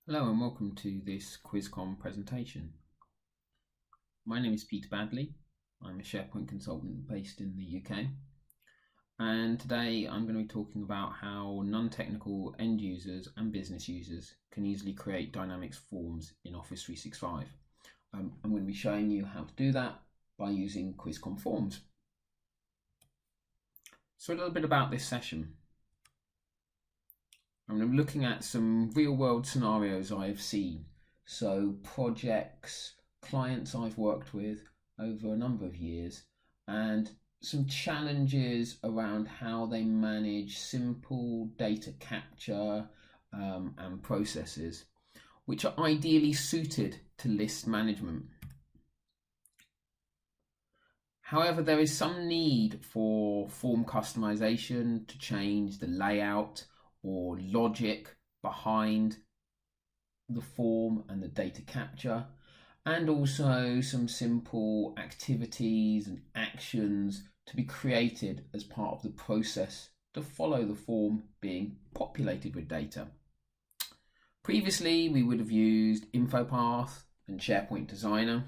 Hello and welcome to this Quizcon presentation. My name is Peter Baddeley. I'm a SharePoint consultant based in the UK, and today I'm going to be talking about how non-technical end users and business users can easily create Dynamics forms in Office 365. I'm going to be showing you how to do that by using Quizcon Forms. So a little bit about this session. I'm looking at some real-world scenarios I have seen. So projects, clients I've worked with over a number of years, and some challenges around how they manage simple data capture and processes, which are ideally suited to list management. However, there is some need for form customization to change the layout or logic behind the form and the data capture, and also some simple activities and actions to be created as part of the process to follow the form being populated with data. Previously, we would have used InfoPath and SharePoint Designer,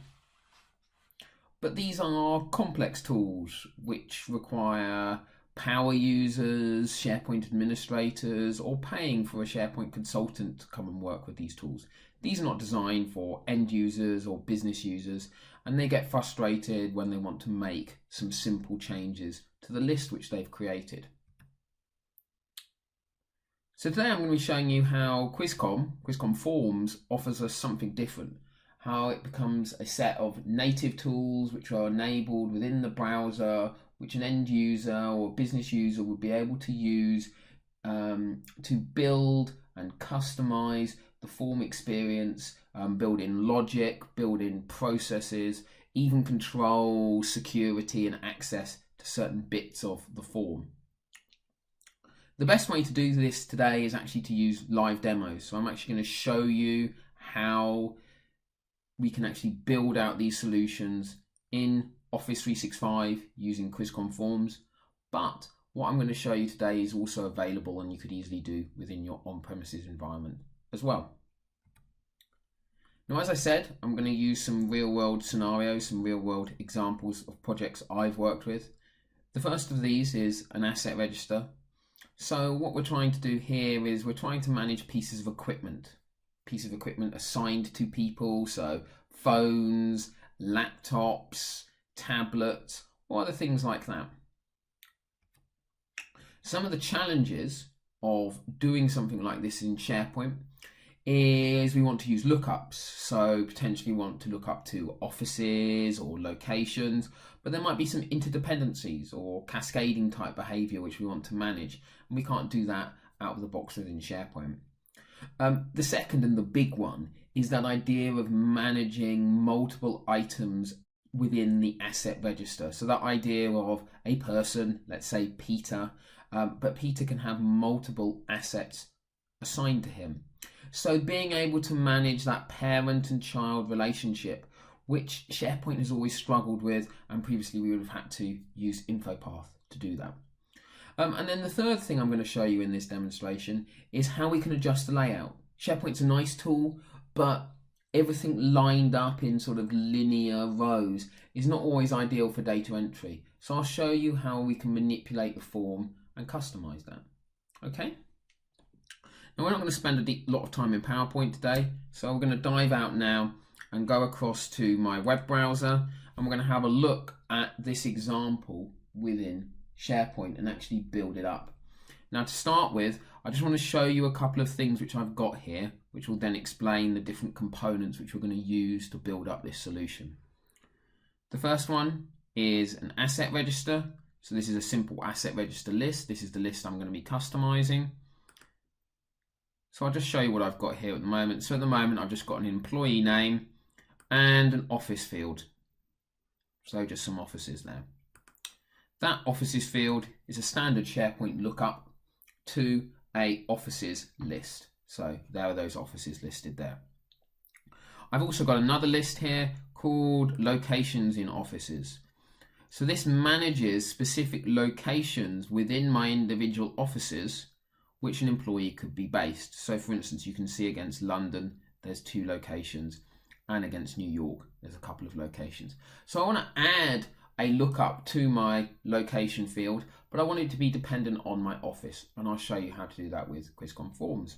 but these are complex tools which require power users, SharePoint administrators, or paying for a SharePoint consultant to come and work with these tools. These are not designed for end users or business users, and they get frustrated when they want to make some simple changes to the list which they've created. So today I'm going to be showing you how Quizcon Forms offers us something different, how it becomes a set of native tools which are enabled within the browser, which an end user or business user would be able to use to build and customize the form experience, build in logic, build in processes, even control security and access to certain bits of the form. The best way to do this today is actually to use live demos. So I'm actually going to show you how we can actually build out these solutions in Office 365 using Quizcon Forms, but what I'm going to show you today is also available and you could easily do within your on-premises environment as well. Now, as I said, I'm going to use some real-world scenarios, some real-world examples of projects I've worked with. The first of these is an asset register. So what we're trying to do here is we're trying to manage pieces of equipment assigned to people, so phones, laptops, tablets, or other things like that. Some of the challenges of doing something like this in SharePoint is we want to use lookups, so potentially want to look up to offices or locations, but there might be some interdependencies or cascading type behavior which we want to manage, and we can't do that out of the box within SharePoint. The second and the big one is that idea of managing multiple items within the asset register. So that idea of a person, let's say Peter, but Peter can have multiple assets assigned to him. So being able to manage that parent and child relationship, which SharePoint has always struggled with, and previously we would have had to use InfoPath to do that. And then the third thing I'm going to show you in this demonstration is how we can adjust the layout. SharePoint's a nice tool, but everything lined up in sort of linear rows is not always ideal for data entry. So I'll show you how we can manipulate the form and customize that. Okay? Now we're not going to spend a lot of time in PowerPoint today, so we're going to dive out now and go across to my web browser, and we're going to have a look at this example within SharePoint and actually build it up. Now to start with, I just want to show you a couple of things which I've got here, which will then explain the different components which we're going to use to build up this solution. The first one is an asset register. So this is a simple asset register list. This is the list I'm going to be customizing. So I'll just show you what I've got here at the moment. So at the moment, I've just got an employee name and an office field. So just some offices there. That offices field is a standard SharePoint lookup to a offices list. So there are those offices listed there. I've also got another list here called locations in offices. So this manages specific locations within my individual offices which an employee could be based. So for instance, you can see against London, there's 2 locations, and against New York, there's a couple of locations. So I want to add a lookup to my location field, but I want it to be dependent on my office, and I'll show you how to do that with Quizcon Forms.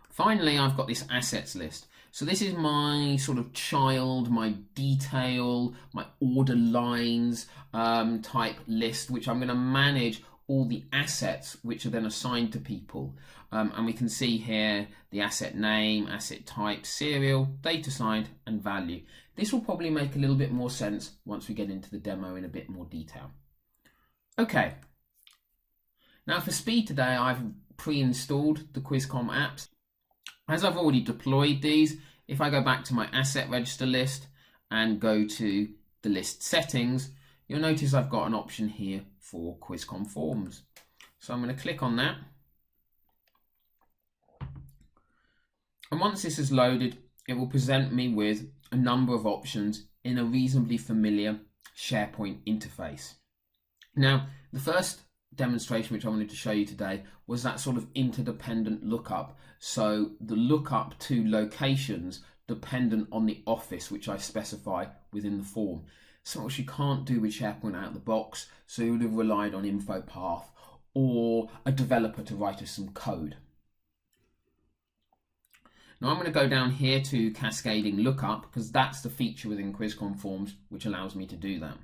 Finally, I've got this assets list. So this is my sort of child, my detail, my order lines type list, which I'm going to manage all the assets which are then assigned to people. And we can see here the asset name, asset type, serial, date assigned, and value. This will probably make a little bit more sense once we get into the demo in a bit more detail. Okay. Now for speed today, I've pre-installed the Quizcon apps. As I've already deployed these, if I go back to my asset register list and go to the list settings, you'll notice I've got an option here for Quizcon Forms. So I'm going to click on that. And once this is loaded, it will present me with a number of options in a reasonably familiar SharePoint interface. Now, the first demonstration which I wanted to show you today was that sort of interdependent lookup. So the lookup to locations dependent on the office which I specify within the form. Something which you can't do with SharePoint out of the box, so you would have relied on InfoPath or a developer to write us some code. Now I'm going to go down here to cascading lookup because that's the feature within Quizcon Forms which allows me to do that.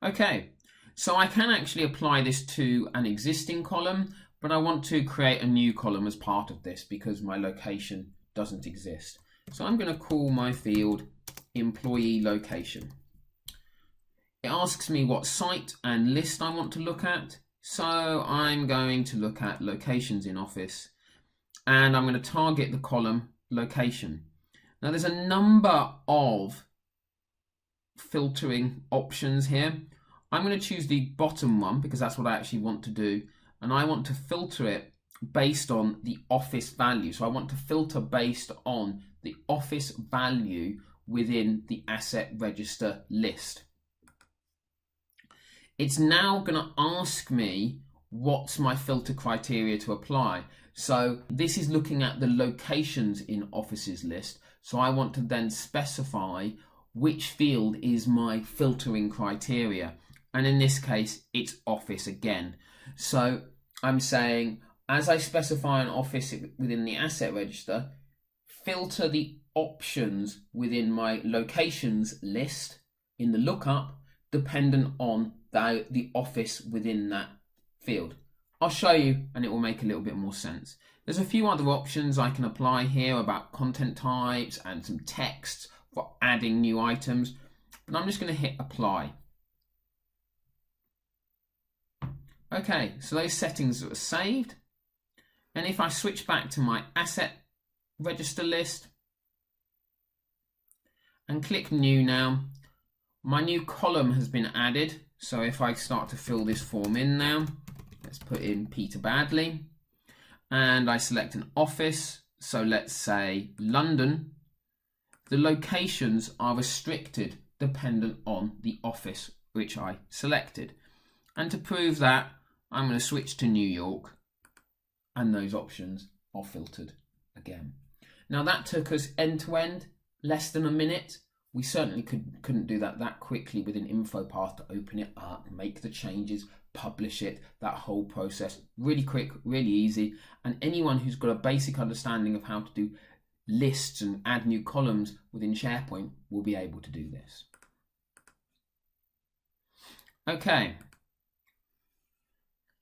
Okay, so I can actually apply this to an existing column, but I want to create a new column as part of this because my location doesn't exist. So I'm going to call my field employee location. It asks me what site and list I want to look at. So I'm going to look at locations in Office and I'm going to target the column location. Now there's a number of filtering options here. I'm going to choose the bottom one because that's what I actually want to do, and I want to filter it based on the office value. So I want to filter based on the office value within the asset register list. It's now going to ask me what's my filter criteria to apply. So this is looking at the locations in offices list. So I want to then specify which field is my filtering criteria. And in this case, it's office again. So I'm saying, as I specify an office within the asset register, filter the options within my locations list in the lookup dependent on the office within that field. I'll show you and it will make a little bit more sense. There's a few other options I can apply here about content types and some text for adding new items, but I'm just going to hit apply. Okay, so those settings are saved. And if I switch back to my asset register list and click new now, my new column has been added. So if I start to fill this form in now, let's put in Peter Baddeley and I select an office. So let's say London. The locations are restricted dependent on the office which I selected. And to prove that, I'm going to switch to New York and those options are filtered again. Now that took us end to end, less than a minute. We certainly couldn't do that quickly within InfoPath to open it up, make the changes, publish it, that whole process. Really quick, really easy. And anyone who's got a basic understanding of how to do lists and add new columns within SharePoint will be able to do this. Okay.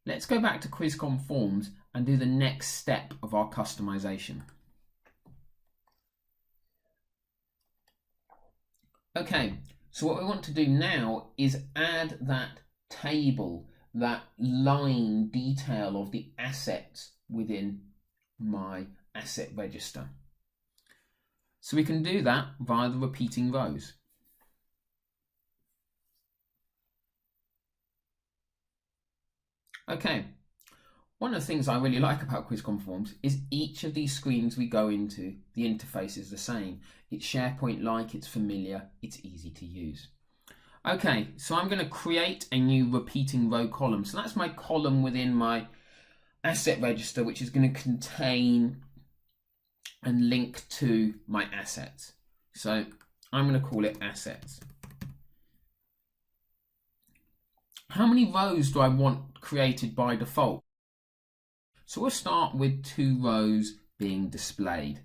Let's go back to Quizcon Forms and do the next step of our customization. Okay, so what we want to do now is add that table, that line detail of the assets within my asset register. So we can do that via the repeating rows. Okay, one of the things I really like about Quizcon Forms is each of these screens we go into, the interface is the same. It's SharePoint-like, it's familiar, it's easy to use. Okay, so I'm going to create a new repeating row column. So that's my column within my asset register, which is going to contain and link to my assets. So I'm going to call it assets. How many rows do I want created by default? So we'll start with 2 rows being displayed.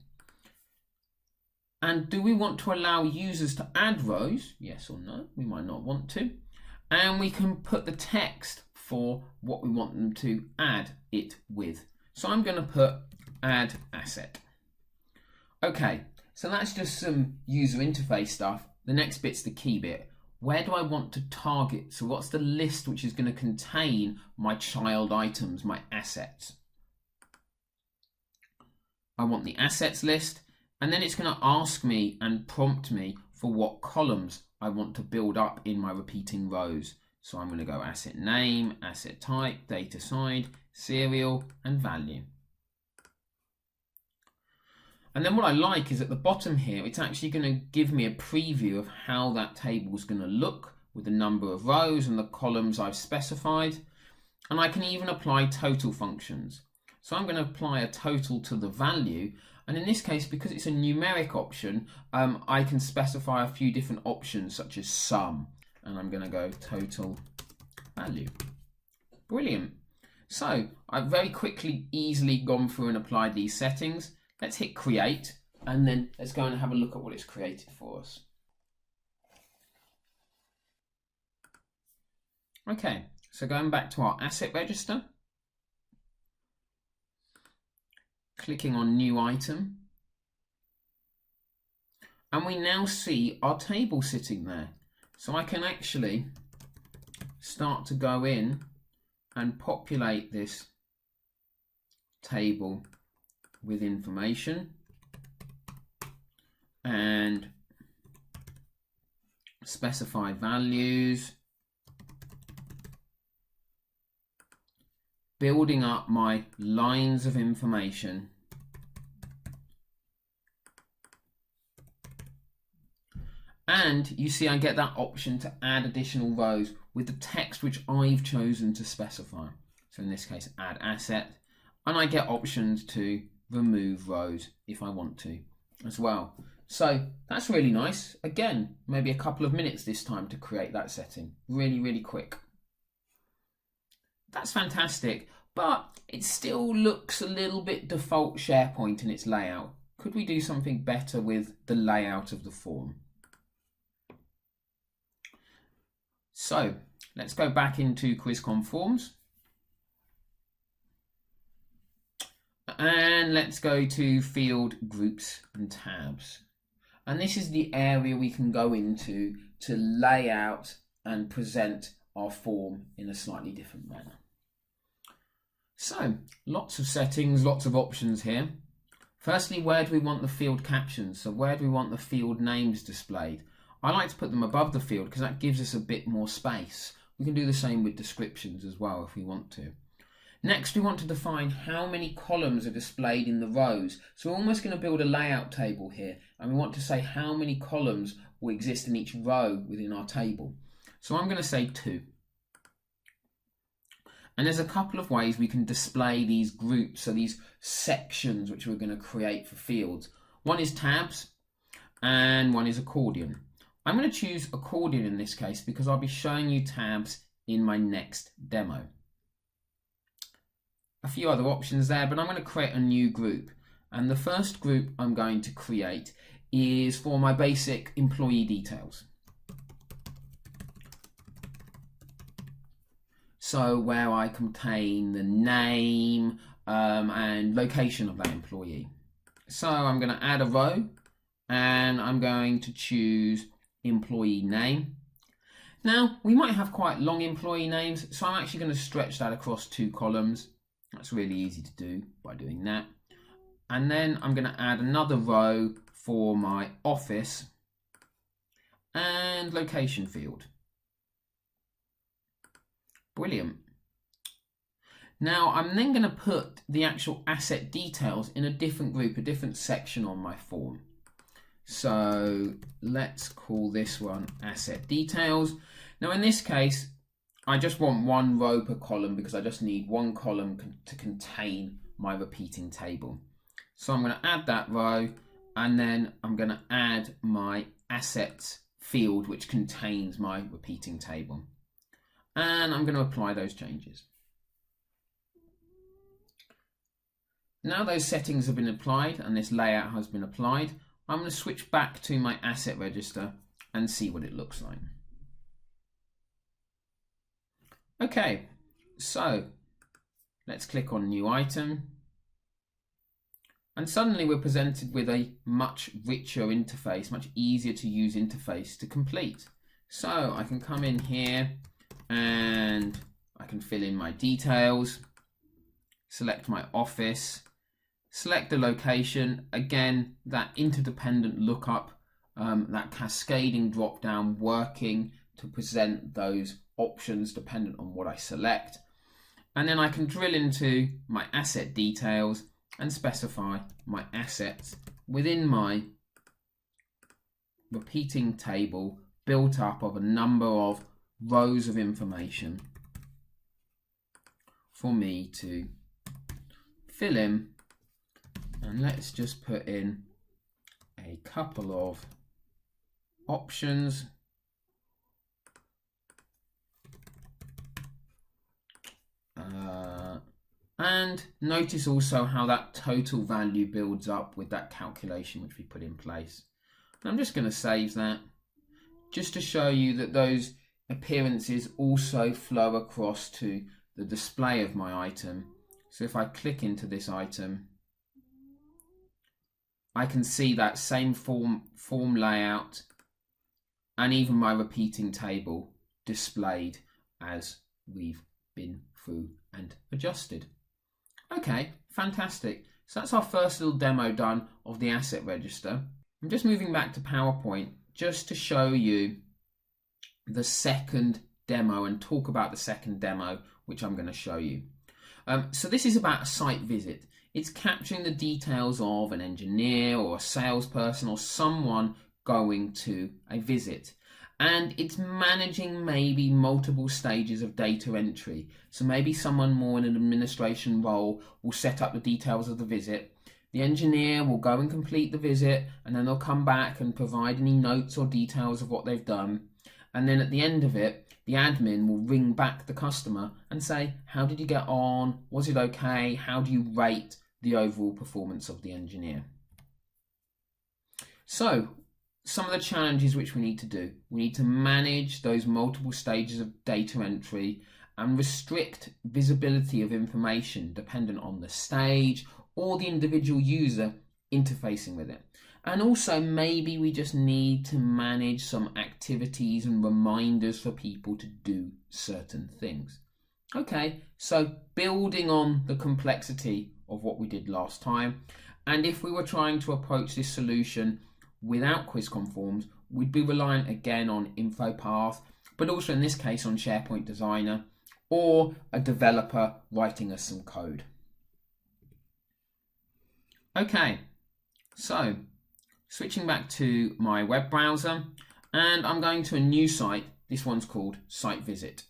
And do we want to allow users to add rows? Yes or no? We might not want to. And we can put the text for what we want them to add it with. So I'm going to put add asset. Okay, so that's just some user interface stuff. The next bit's the key bit. Where do I want to target? So what's the list which is going to contain my child items, my assets? I want the assets list, and then it's going to ask me and prompt me for what columns I want to build up in my repeating rows. So I'm going to go asset name, asset type, data side, serial, and value. And then what I like is at the bottom here, it's actually going to give me a preview of how that table is going to look with the number of rows and the columns I've specified. And I can even apply total functions. So I'm going to apply a total to the value. And in this case, because it's a numeric option, I can specify a few different options such as sum. And I'm going to go total value. Brilliant. So I've very quickly, easily gone through and applied these settings. Let's hit create, and then let's go and have a look at what it's created for us. Okay, so going back to our asset register, clicking on new item, and we now see our table sitting there. So I can actually start to go in and populate this table with information and specify values, building up my lines of information, and you see I get that option to add additional rows with the text which I've chosen to specify. So in this case, add asset, and I get options to remove rows if I want to as well. So that's really nice. Again, maybe a couple of minutes this time to create that setting. Really, really quick. That's fantastic, but it still looks a little bit default SharePoint in its layout. Could we do something better with the layout of the form? So let's go back into Quizcon Forms. And let's go to field groups and tabs. And this is the area we can go into to lay out and present our form in a slightly different manner. So lots of settings, lots of options here. Firstly, where do we want the field captions? So where do we want the field names displayed? I like to put them above the field because that gives us a bit more space. We can do the same with descriptions as well if we want to. Next, we want to define how many columns are displayed in the rows. So we're almost going to build a layout table here, and we want to say how many columns will exist in each row within our table. So I'm going to say 2. And there's a couple of ways we can display these groups, so these sections which we're going to create for fields. One is tabs, and one is accordion. I'm going to choose accordion in this case because I'll be showing you tabs in my next demo. A few other options there, but I'm going to create a new group. And the first group I'm going to create is for my basic employee details. So where I contain the name and location of that employee. So I'm going to add a row and I'm going to choose employee name. Now we might have quite long employee names, so I'm actually going to stretch that across 2 columns. That's really easy to do by doing that. And then I'm going to add another row for my office and location field. Brilliant. Now I'm then going to put the actual asset details in a different group, a different section on my form. So let's call this one asset details. Now in this case, I just want one row per column because I just need one column to contain my repeating table. So I'm going to add that row, and then I'm going to add my assets field which contains my repeating table. And I'm going to apply those changes. Now those settings have been applied and this layout has been applied, I'm going to switch back to my asset register and see what it looks like. Okay, so let's click on New Item. And suddenly we're presented with a much richer interface, much easier to use interface to complete. So I can come in here and I can fill in my details, select my office, select the location. Again, that interdependent lookup, that cascading drop down working to present those options dependent on what I select. And then I can drill into my asset details and specify my assets within my repeating table built up of a number of rows of information for me to fill in. And let's just put in a couple of options. And notice also how that total value builds up with that calculation which we put in place. And I'm just going to save that just to show you that those appearances also flow across to the display of my item. So if I click into this item, I can see that same form layout and even my repeating table displayed as we've been through and adjusted. Okay, fantastic. So that's our first little demo done of the asset register. I'm just moving back to PowerPoint just to show you the second demo and talk about the second demo, which I'm going to show you. So this is about a site visit. It's capturing the details of an engineer or a salesperson or someone going to a visit. And it's managing maybe multiple stages of data entry. So maybe someone more in an administration role will set up the details of the visit. The engineer will go and complete the visit, and then they'll come back and provide any notes or details of what they've done. And then at the end of it, the admin will ring back the customer and say, how did you get on? Was it okay? How do you rate the overall performance of the engineer? So, some of the challenges which we need to do. We need to manage those multiple stages of data entry and restrict visibility of information dependent on the stage or the individual user interfacing with it. And also maybe we just need to manage some activities and reminders for people to do certain things. Okay, so building on the complexity of what we did last time, and if we were trying to approach this solution without Quizcon Forms, we'd be reliant again on InfoPath, but also in this case on SharePoint Designer or a developer writing us some code. Okay, so switching back to my web browser, and I'm going to a new site. This one's called Site Visit.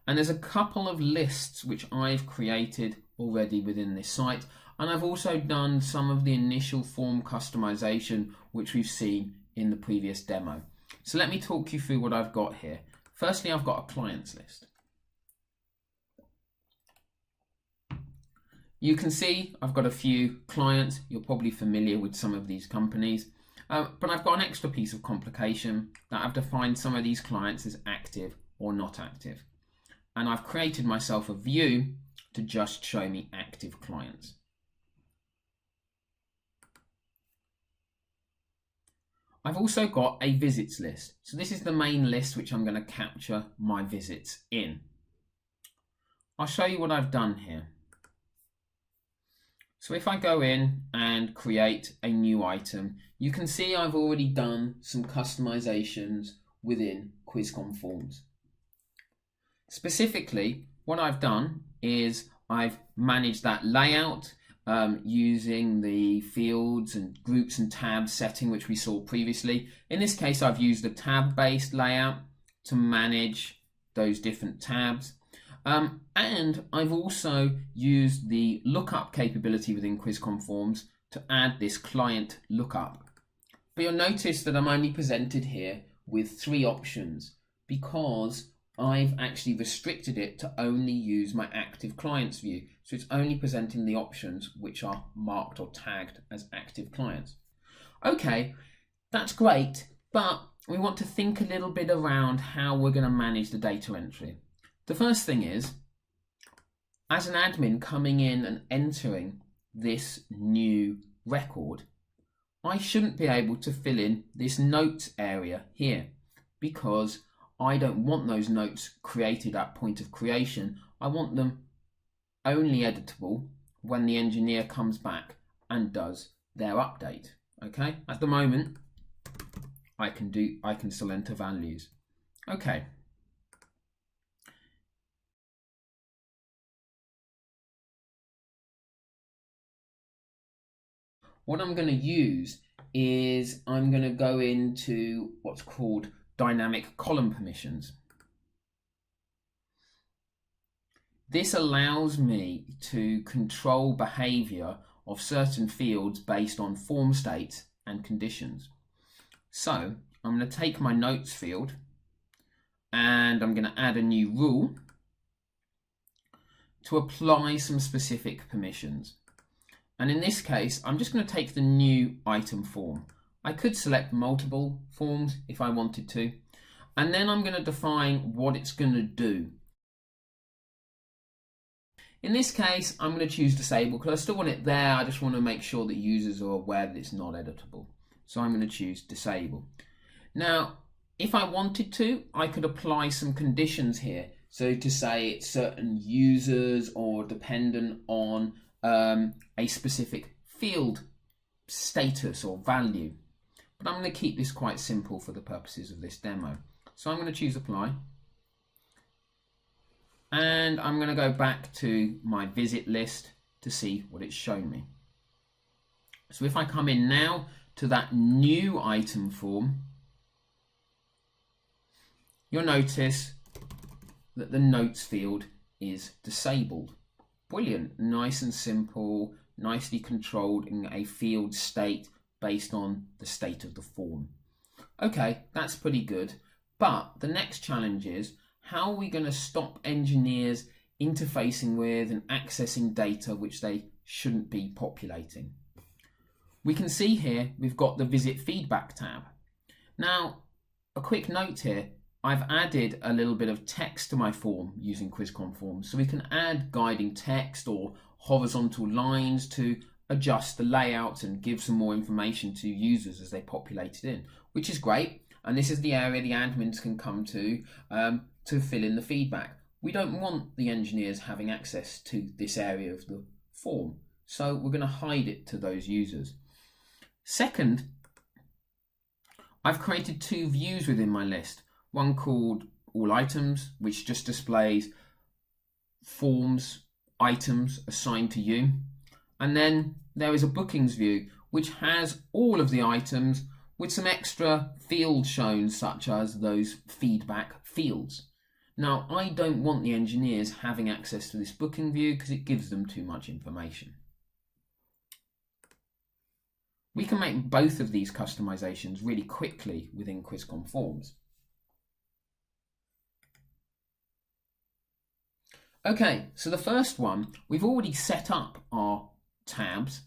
And there's a couple of lists which I've created already within this site. And I've also done some of the initial form customization which we've seen in the previous demo. So let me talk you through what I've got here. Firstly, I've got a clients list. You can see I've got a few clients. You're probably familiar with some of these companies. But I've got an extra piece of complication that I've defined some of these clients as active or not active. And I've created myself a view to just show me active clients. I've also got a visits list. So this is the main list which I'm going to capture my visits in. I'll show you what I've done here. So if I go in and create a new item, you can see I've already done some customizations within Quizcon Forms. Specifically, what I've done is I've managed that layout using the fields and groups and tabs setting which we saw previously. In this case, I've used a tab-based layout to manage those different tabs. And I've also used the lookup capability within Quizcon Forms to add this client lookup. But you'll notice that I'm only presented here with 3 options because I've actually restricted it to only use my active clients view. So it's only presenting the options which are marked or tagged as active clients. Okay, that's great, but we want to think a little bit around how we're going to manage the data entry. The first thing is, as an admin coming in and entering this new record, I shouldn't be able to fill in this notes area here because I don't want those notes created at point of creation. I want them only editable when the engineer comes back and does their update. Okay, at the moment I can still enter values. Okay. What I'm going to use is I'm going to go into what's called dynamic column permissions. This allows me to control behavior of certain fields based on form states and conditions. So I'm going to take my notes field and I'm going to add a new rule to apply some specific permissions. And in this case, I'm just going to take the new item form. I could select multiple forms if I wanted to, and then I'm going to define what it's going to do. In this case, I'm going to choose disable because I still want it there. I just want to make sure that users are aware that it's not editable. So I'm going to choose disable. Now, if I wanted to, I could apply some conditions here. So to say it's certain users or dependent on a specific field status or value. But I'm going to keep this quite simple for the purposes of this demo. So I'm going to choose apply. And I'm going to go back to my visit list to see what it's shown me. So if I come in now to that new item form, you'll notice that the notes field is disabled. Brilliant, nice and simple, nicely controlled in a field state based on the state of the form. Okay, that's pretty good. But the next challenge is, how are we going to stop engineers interfacing with and accessing data which they shouldn't be populating? We can see here we've got the Visit Feedback tab. Now, a quick note here, I've added a little bit of text to my form using Quizcon Forms, so we can add guiding text or horizontal lines to adjust the layout and give some more information to users as they populate it in, which is great. And this is the area the admins can come to fill in the feedback. We don't want the engineers having access to this area of the form, so we're going to hide it to those users. Second, I've created 2 views within my list. One called All Items, which just displays forms, items assigned to you. And then there is a Bookings view, which has all of the items with some extra fields shown, such as those feedback fields. Now, I don't want the engineers having access to this booking view because it gives them too much information. We can make both of these customizations really quickly within Quizcon Forms. Okay, so the first one, we've already set up our tabs.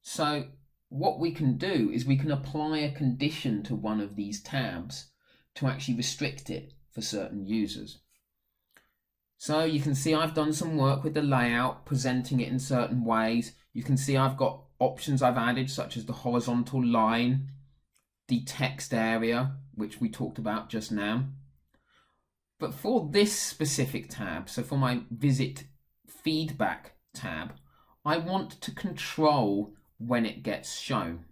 So what we can do is we can apply a condition to one of these tabs to actually restrict it for certain users. So you can see I've done some work with the layout, presenting it in certain ways. You can see I've got options I've added, such as the horizontal line, the text area, which we talked about just now. But for this specific tab, so for my Visit Feedback tab, I want to control when it gets shown.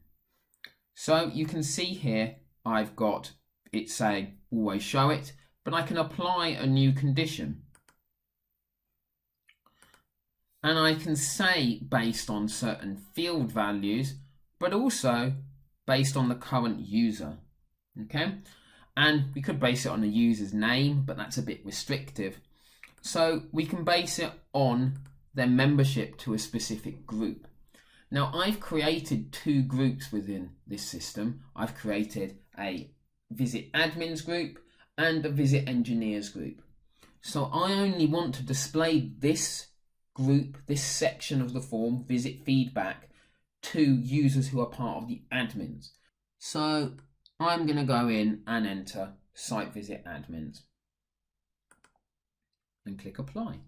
So you can see here I've got it saying always show it, but I can apply a new condition. And I can say based on certain field values, but also based on the current user. Okay, and we could base it on the user's name, but that's a bit restrictive. So we can base it on their membership to a specific group. Now I've created two groups within this system. I've created a Visit Admins group and a Visit Engineers group. So I only want to display this group, this section of the form, Visit Feedback, to users who are part of the admins. So I'm going to go in and enter Site Visit Admins and click Apply.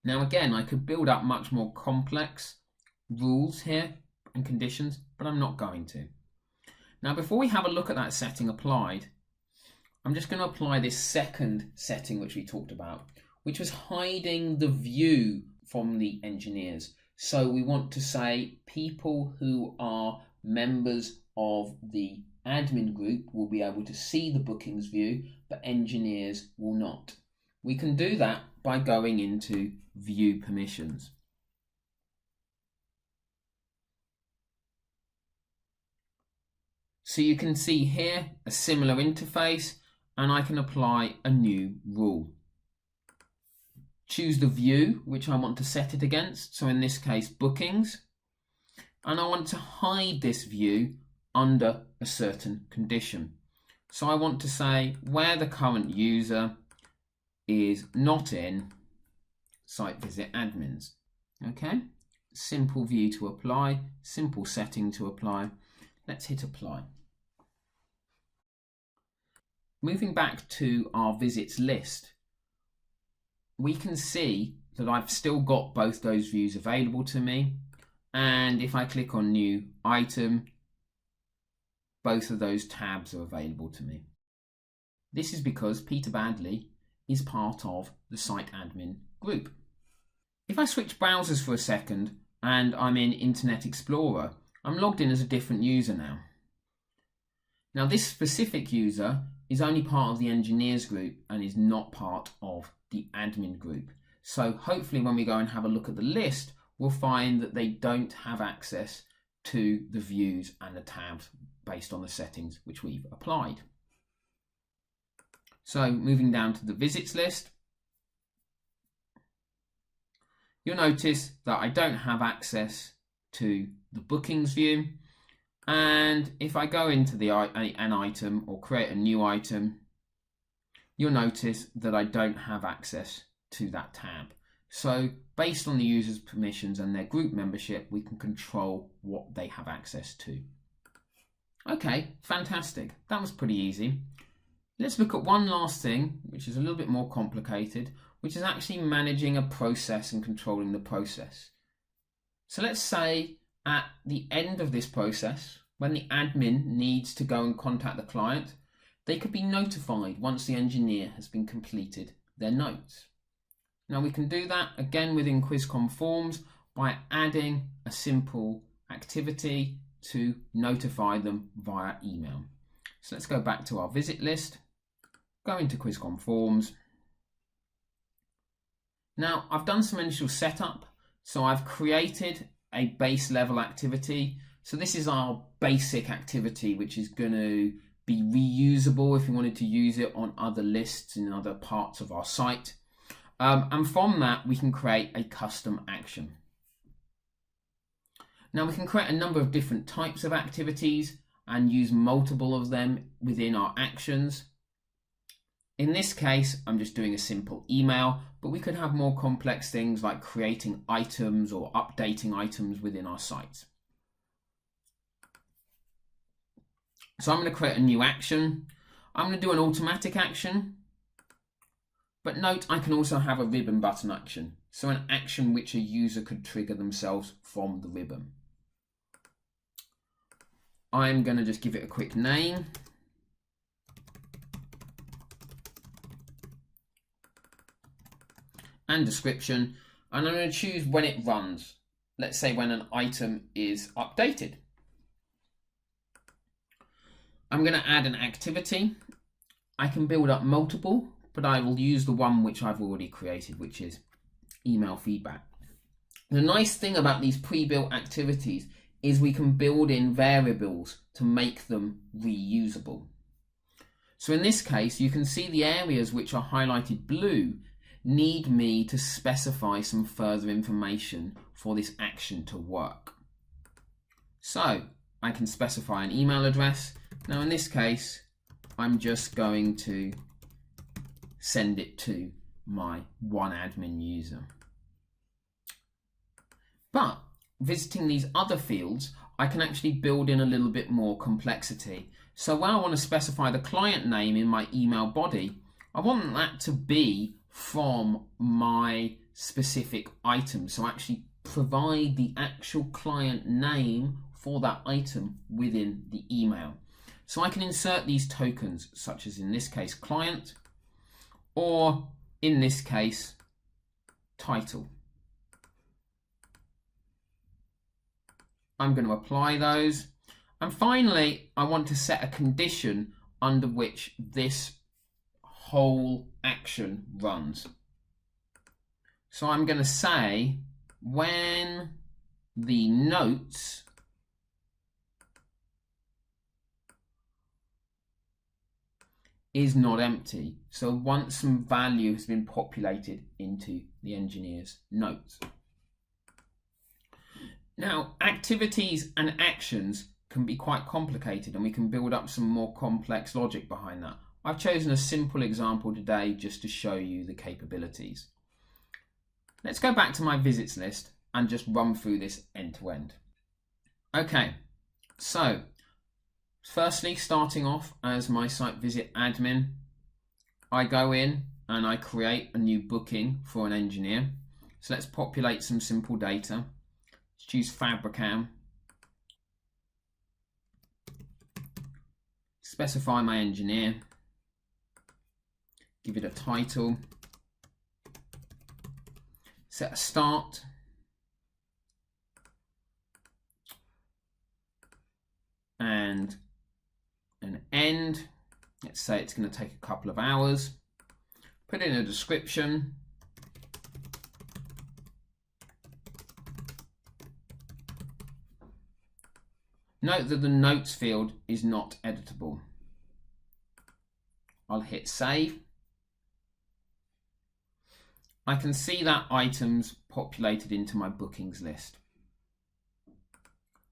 Now again, I could build up much more complex rules here and conditions, but I'm not going to. Now before we have a look at that setting applied, I'm just going to apply this second setting which we talked about, which was hiding the view from the engineers. So we want to say people who are members of the admin group will be able to see the bookings view, but engineers will not. We can do that by going into View Permissions. So you can see here a similar interface, and I can apply a new rule. Choose the view which I want to set it against, so in this case bookings, and I want to hide this view under a certain condition. So I want to say where the current user is not in Site Visit Admins. Okay, simple view to apply, simple setting to apply. Let's hit apply. Moving back to our visits list, we can see that I've still got both those views available to me, and if I click on New Item, both of those tabs are available to me. This is because Peter Baddeley is part of the Site Admin group. If I switch browsers for a second and I'm in Internet Explorer, I'm logged in as a different user now. Now this specific user is only part of the engineers group and is not part of the admin group. So hopefully when we go and have a look at the list, we'll find that they don't have access to the views and the tabs based on the settings which we've applied. So moving down to the visits list, you'll notice that I don't have access to the bookings view. And if I go into an item or create a new item, you'll notice that I don't have access to that tab. So based on the user's permissions and their group membership, we can control what they have access to. Okay, fantastic. That was pretty easy. Let's look at one last thing, which is a little bit more complicated, which is actually managing a process and controlling the process. So let's say at the end of this process, when the admin needs to go and contact the client, they could be notified once the engineer has been completed their notes. Now we can do that again within Quizcon Forms by adding a simple activity to notify them via email. So let's go back to our visit list, go into Quizcon Forms. Now I've done some initial setup, so I've created a base level activity. So this is our basic activity, which is going to be reusable if we wanted to use it on other lists in other parts of our site. And from that, we can create a custom action. Now we can create a number of different types of activities and use multiple of them within our actions. In this case, I'm just doing a simple email, but we could have more complex things like creating items or updating items within our site. So I'm going to create a new action. I'm going to do an automatic action. But note, I can also have a ribbon button action. So an action which a user could trigger themselves from the ribbon. I'm going to just give it a quick name. And description. And I'm going to choose when it runs. Let's say when an item is updated. I'm going to add an activity. I can build up multiple, but I will use the one which I've already created, which is email feedback. The nice thing about these pre-built activities is we can build in variables to make them reusable. So in this case, you can see the areas which are highlighted blue need me to specify some further information for this action to work. So I can specify an email address. Now in this case, I'm just going to send it to my one admin user. But visiting these other fields, I can actually build in a little bit more complexity. So when I want to specify the client name in my email body, I want that to be from my specific item. So actually provide the actual client name for that item within the email. So I can insert these tokens, such as in this case, client, or in this case, title. I'm going to apply those. And finally, I want to set a condition under which this whole action runs. So I'm going to say when the notes is not empty. So once some value has been populated into the engineer's notes. Now, activities and actions can be quite complicated, and we can build up some more complex logic behind that. I've chosen a simple example today just to show you the capabilities. Let's go back to my visits list and just run through this end to end. Okay, so firstly, starting off as my site visit admin, I go in and I create a new booking for an engineer. So let's populate some simple data. Let's choose Fabricam. Specify my engineer. Give it a title. Set a start. And an end. Let's say it's going to take a couple of hours. Put in a description. Note that the notes field is not editable. I'll hit save. I can see that items populated into my bookings list.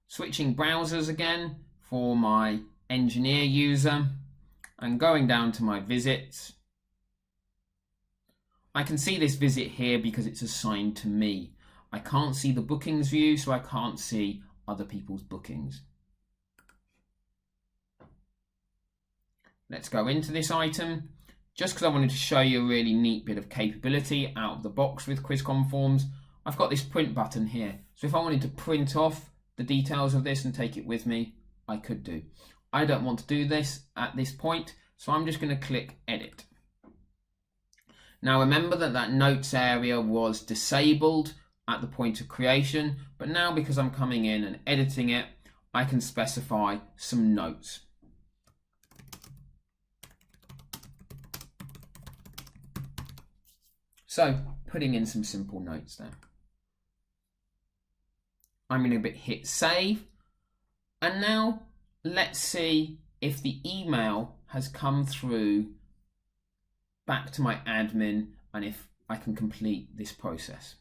Switching browsers again for my engineer user and going down to my visits. I can see this visit here because it's assigned to me. I can't see the bookings view, so I can't see other people's bookings. Let's go into this item. Just because I wanted to show you a really neat bit of capability out of the box with Quizcon Forms, I've got this print button here. So if I wanted to print off the details of this and take it with me, I could do. I don't want to do this at this point, so I'm just going to click edit. Now remember that that notes area was disabled at the point of creation, but now because I'm coming in and editing it, I can specify some notes. So putting in some simple notes there. I'm going to hit save. And now let's see if the email has come through back to my admin and if I can complete this process.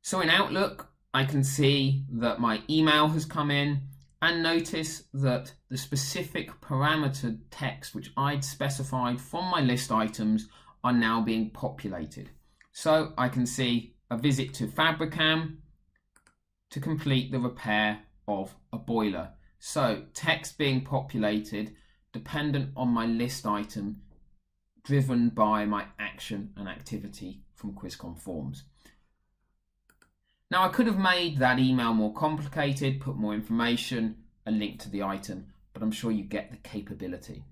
So in Outlook, I can see that my email has come in, and notice that the specific parameter text which I'd specified from my list items are now being populated. So I can see a visit to Fabricam to complete the repair of a boiler. So text being populated dependent on my list item, driven by my action and activity from Quizcon Forms. Now I could have made that email more complicated, put more information, a link to the item, but I'm sure you get the capability.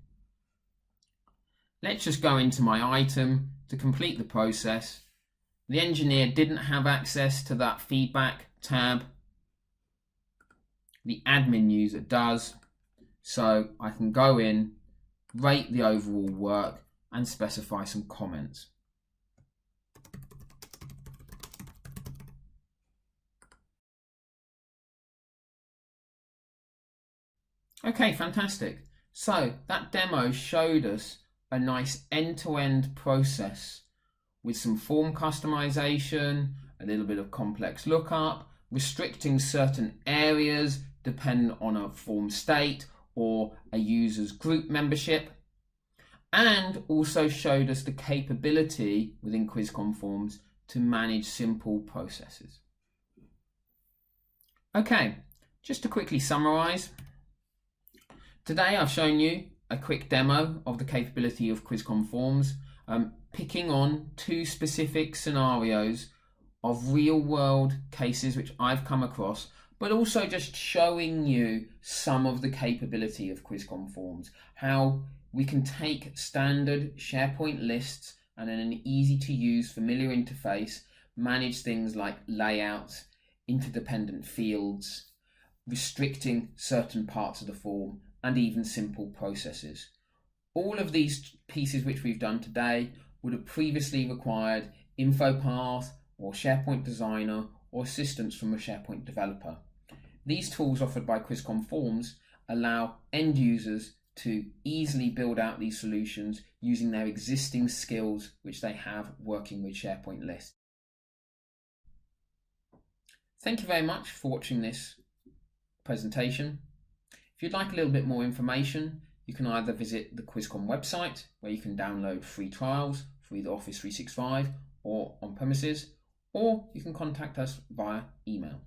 Let's just go into my item to complete the process. The engineer didn't have access to that feedback tab. The admin user does, so I can go in, rate the overall work, and specify some comments. Okay, fantastic. So that demo showed us a nice end-to-end process with some form customization, a little bit of complex lookup, restricting certain areas dependent on a form state or a user's group membership, and also showed us the capability within Quizcon Forms to manage simple processes. Okay, just to quickly summarize, today I've shown you a quick demo of the capability of Quizcon Forms, picking on two specific scenarios of real-world cases which I've come across, but also just showing you some of the capability of Quizcon Forms, how we can take standard SharePoint lists and in an easy-to-use, familiar interface, manage things like layouts, interdependent fields, restricting certain parts of the form, and even simple processes. All of these pieces which we've done today would have previously required InfoPath or SharePoint Designer or assistance from a SharePoint developer. These tools offered by Quizcon Forms allow end users to easily build out these solutions using their existing skills which they have working with SharePoint lists. Thank you very much for watching this presentation. If you'd like a little bit more information, you can either visit the Quizcon website, where you can download free trials for either Office 365 or on premises, or you can contact us via email.